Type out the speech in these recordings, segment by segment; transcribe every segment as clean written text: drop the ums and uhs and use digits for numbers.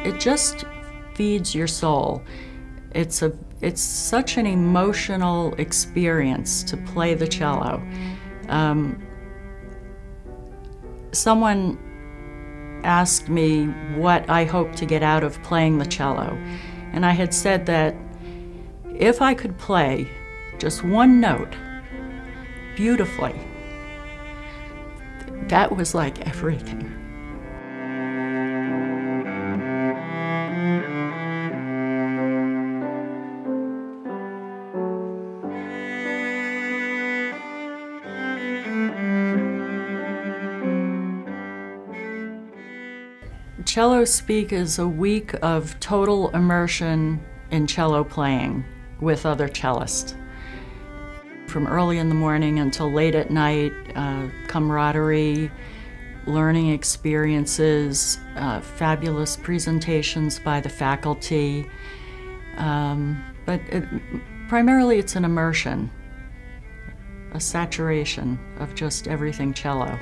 it just feeds your soul. It's such an emotional experience to play the cello. Someone asked me what I hope to get out of playing the cello, and I had said that if I could play just one note beautifully, that was like everything. Cello Speak is a week of total immersion in cello playing with other cellists. From early in the morning until late at night, camaraderie, learning experiences, fabulous presentations by the faculty. But primarily it's an immersion, a saturation of just everything cello.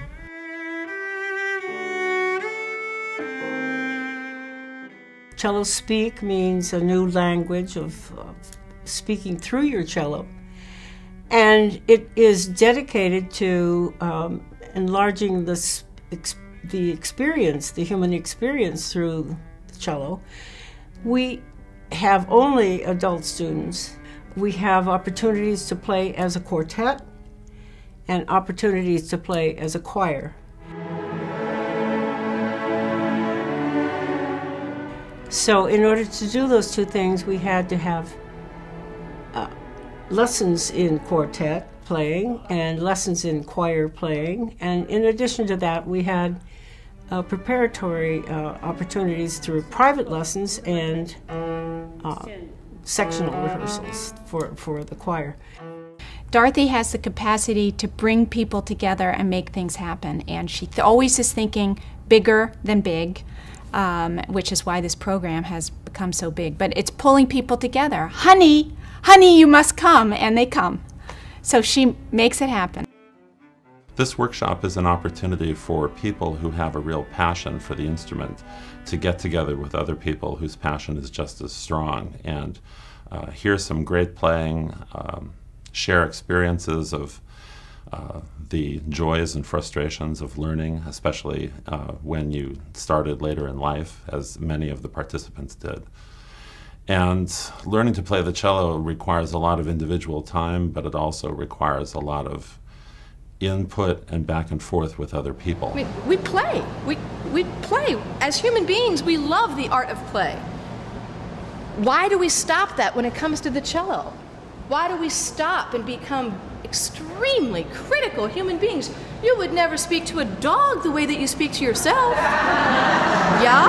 Cello Speak means a new language of speaking through your cello. And it is dedicated to enlarging the experience, the human experience through the cello. We have only adult students. We have opportunities to play as a quartet and opportunities to play as a choir. So in order to do those two things, we had to have lessons in quartet playing and lessons in choir playing. And in addition to that, we had preparatory opportunities through private lessons and sectional rehearsals for the choir. Dorothy has the capacity to bring people together and make things happen. And she always is thinking bigger than big. Which is why this program has become so big. But it's pulling people together. Honey, you must come, and they come. So she makes it happen. This workshop is an opportunity for people who have a real passion for the instrument to get together with other people whose passion is just as strong and hear some great playing, share experiences of the joys and frustrations of learning, especially when you started later in life, as many of the participants did. And learning to play the cello requires a lot of individual time, but it also requires a lot of input and back and forth with other people. We play. We play. As human beings, we love the art of play. Why do we stop that when it comes to the cello? Why do we stop and become extremely critical human beings? You would never speak to a dog the way that you speak to yourself. Yeah?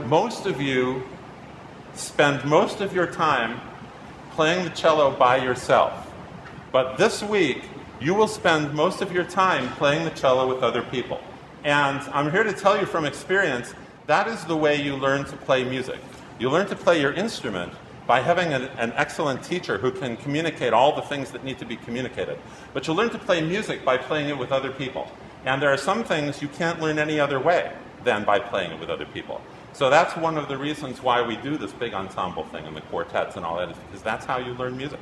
Most of you spend most of your time playing the cello by yourself. But this week, you will spend most of your time playing the cello with other people. And I'm here to tell you from experience, that is the way you learn to play music. You learn to play your instrument by having an excellent teacher who can communicate all the things that need to be communicated. But you learn to play music by playing it with other people. And there are some things you can't learn any other way than by playing it with other people. So that's one of the reasons why we do this big ensemble thing and the quartets and all that, is because that's how you learn music.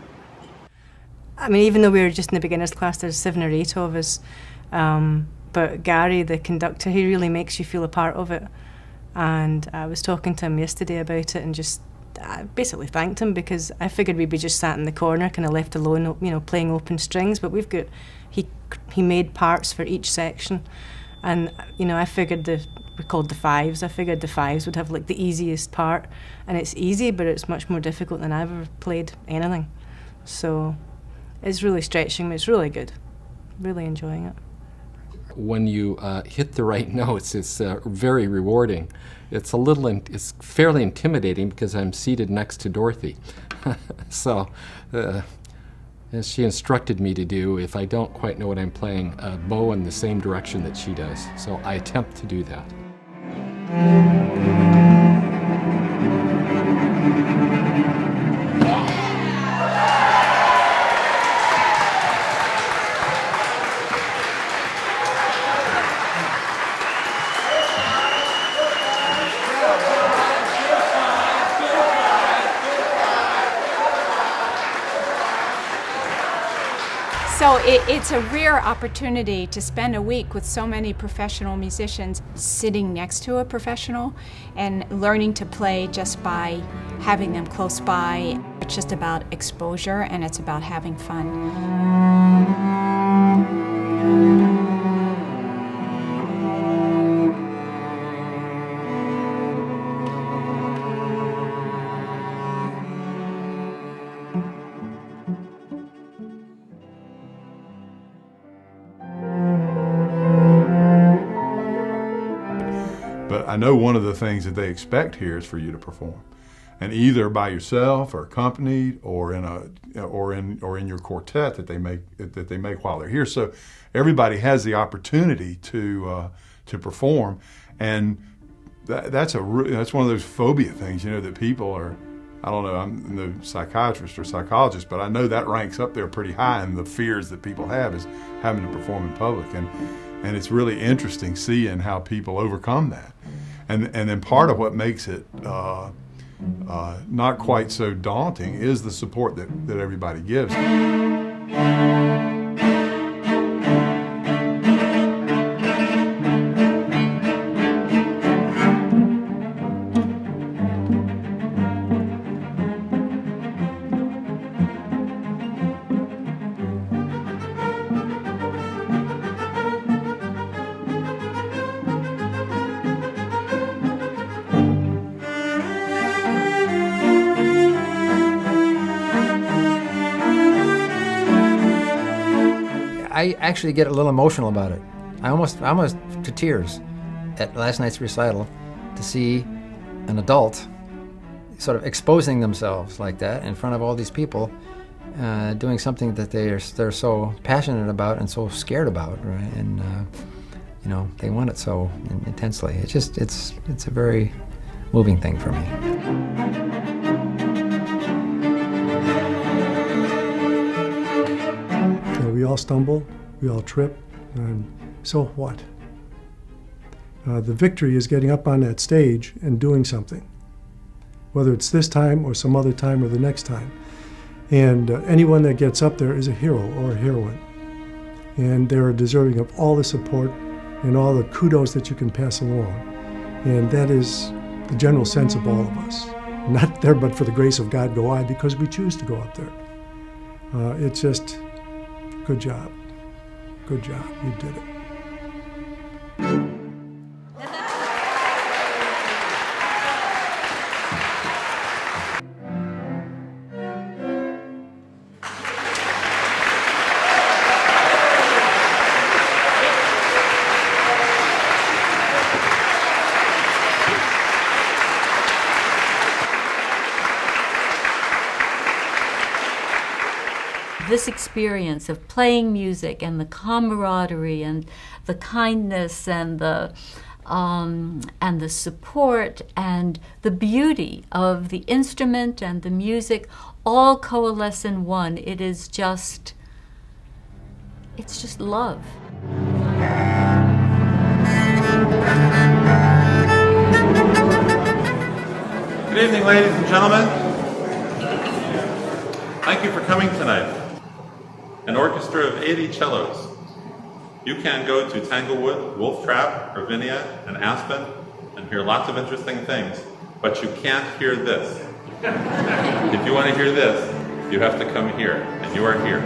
I mean, even though we were just in the beginners class, there's 7 or 8 of us. But Gary, the conductor, he really makes you feel a part of it. And I was talking to him yesterday about it and just basically thanked him, because I figured we'd be just sat in the corner, kind of left alone, you know, playing open strings. But we've got, he made parts for each section. And, you know, I figured we called the fives. I figured the fives would have like the easiest part. And it's easy, but it's much more difficult than I've ever played anything. So it's really stretching me. It's really good. Really enjoying it. When you hit the right notes, it's very rewarding. It's fairly intimidating because I'm seated next to Dorothy. So, as she instructed me to do, if I don't quite know what I'm playing, bow in the same direction that she does. So I attempt to do that. So it's a rare opportunity to spend a week with so many professional musicians sitting next to a professional and learning to play just by having them close by. It's just about exposure and it's about having fun. But I know one of the things that they expect here is for you to perform, and either by yourself or accompanied, or in your quartet that they make while they're here. So everybody has the opportunity to perform, and that's one of those phobia things, that people are. I don't know. I'm no psychiatrist or psychologist, but I know that ranks up there pretty high in the fears that people have is having to perform in public, and it's really interesting seeing how people overcome that. And then part of what makes it not quite so daunting is the support that everybody gives. I actually get a little emotional about it. I almost to tears at last night's recital to see an adult sort of exposing themselves like that in front of all these people, doing something that they're so passionate about and so scared about, right? And they want it so intensely. It's a very moving thing for me. We all stumble, we all trip, and so what? The victory is getting up on that stage and doing something, whether it's this time or some other time or the next time. And anyone that gets up there is a hero or a heroine. And they're deserving of all the support and all the kudos that you can pass along. And that is the general sense of all of us. Not there but for the grace of God go I, because we choose to go up there. It's just, good job. Good job. You did it. This experience of playing music and the camaraderie and the kindness and the support and the beauty of the instrument and the music all coalesce in one. It's just love. Good evening, ladies and gentlemen. Thank you for coming tonight. An orchestra of 80 cellos. You can go to Tanglewood, Wolf Trap, Ravinia, and Aspen and hear lots of interesting things, but you can't hear this. If you want to hear this, you have to come here, and you are here.